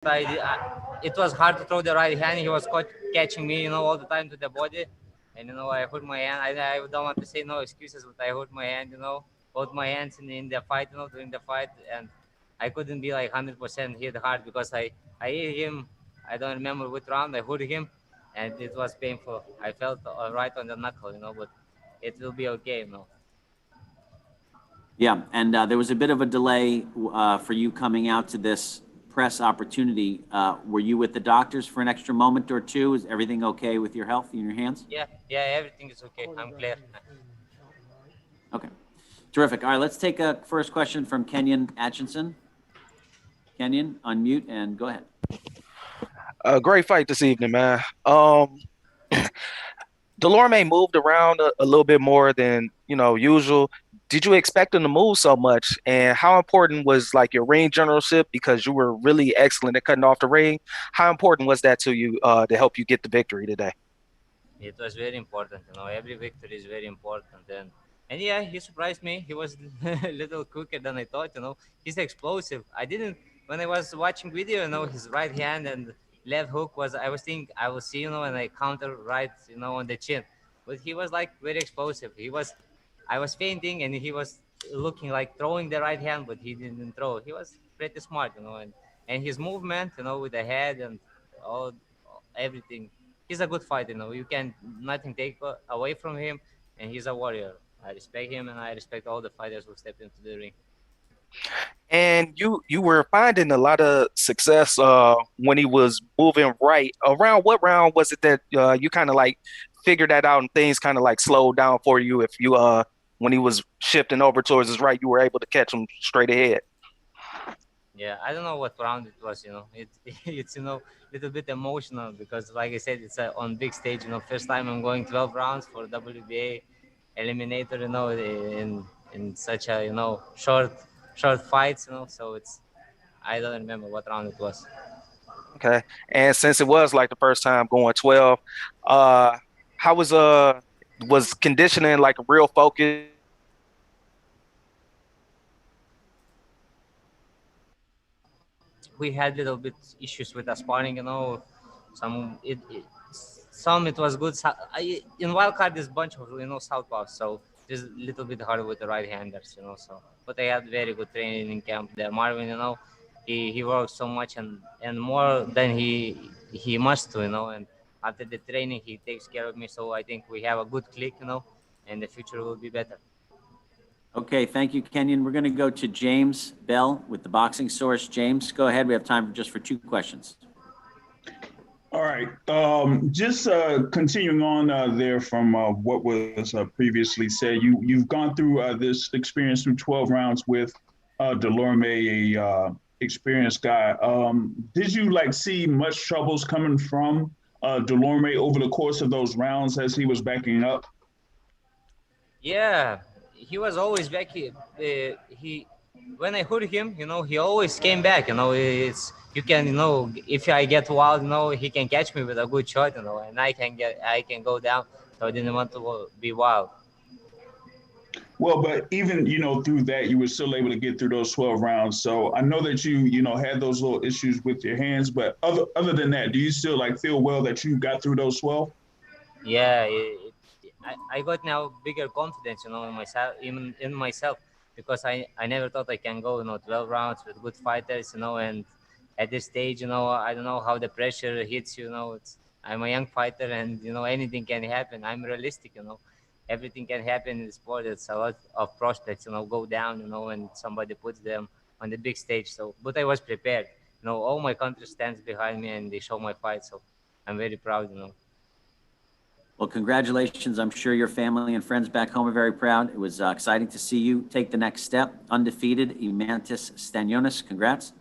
It was hard to throw the right hand. He was catching me, all the time to the body, and I hurt my hand. I don't want to say no excuses, but I hurt my hand. Both my hands in the fight, during the fight, and I couldn't be like 100% hit hard because I hit him. I don't remember which round I hurt him, and it was painful. I felt right on the knuckle, but it will be okay. Yeah, and there was a bit of a delay for you coming out to this press opportunity. Were you with the doctors for an extra moment or two? Is everything okay with your health in your hands? Yeah, everything is okay. I'm clear. Okay, terrific. All right, let's take a first question from Kenyon Atchison. Kenyon, unmute and go ahead. Great fight this evening, man. Dulorme moved around a little bit more than usual. Did you expect him to move so much? And how important was like your ring generalship, because you were really excellent at cutting off the ring? How important was that to you to help you get the victory today? It was very important. Every victory is very important, and yeah, he surprised me. He was a little quicker than I thought. He's explosive. I didn't When I was watching video. His right hand and left hook was. I was thinking I will see. And I counter right. On the chin, but he was like very explosive. I was fainting, and he was looking like throwing the right hand, but he didn't throw. He was pretty smart. And his movement. With the head and all everything. He's a good fighter. You can nothing take away from him, and he's a warrior. I respect him, and I respect all the fighters who step into the ring. And you were finding a lot of success when he was moving right. Around what round was it that you kind of like figured that out and things kind of like slowed down for you? If you when he was shifting over towards his right, you were able to catch him straight ahead. Yeah, I don't know what round it was. It's little bit emotional because, like I said, it's on big stage. First time I'm going 12 rounds for WBA eliminator. In such a short fights. So I don't remember what round it was. Okay. And since it was like the first time going 12, how was conditioning like a real focus? We had little bit issues with the sparring. Some it was good. In wild card, there's bunch of southpaws, so it's a little bit harder with the right handers. So, but I had very good training in camp there. Marvin, he works so much and more than he must to. And after the training, he takes care of me. So I think we have a good click. And the future will be better. Okay, thank you, Kenyon. We're going to go to James Bell with the Boxing Source. James, go ahead. We have time just for two questions. All right. Just continuing on there from what was previously said, you've gone through this experience through 12 rounds with Dulorme, a experienced guy. Did you see much troubles coming from Dulorme over the course of those rounds as he was backing up? Yeah, he was always back. He When I hurt him, he always came back. It's you can if I get wild, he can catch me with a good shot, and I can go down. So I didn't want to be wild. Well, but even through that, you were still able to get through those 12 rounds. So I know that you had those little issues with your hands, but other than that, do you still feel well that you got through those 12? Yeah, I got now bigger confidence, in myself, because I never thought I can go, 12 rounds with good fighters, and at this stage, I don't know how the pressure hits you, I'm a young fighter, and anything can happen. I'm realistic, everything can happen in the sport. It's a lot of prospects, go down, and somebody puts them on the big stage. So, but I was prepared, all my country stands behind me and they show my fight. So I'm very proud. Well, congratulations. I'm sure your family and friends back home are very proud. It was exciting to see you take the next step. Undefeated, Eimantas Stanionis. Congrats.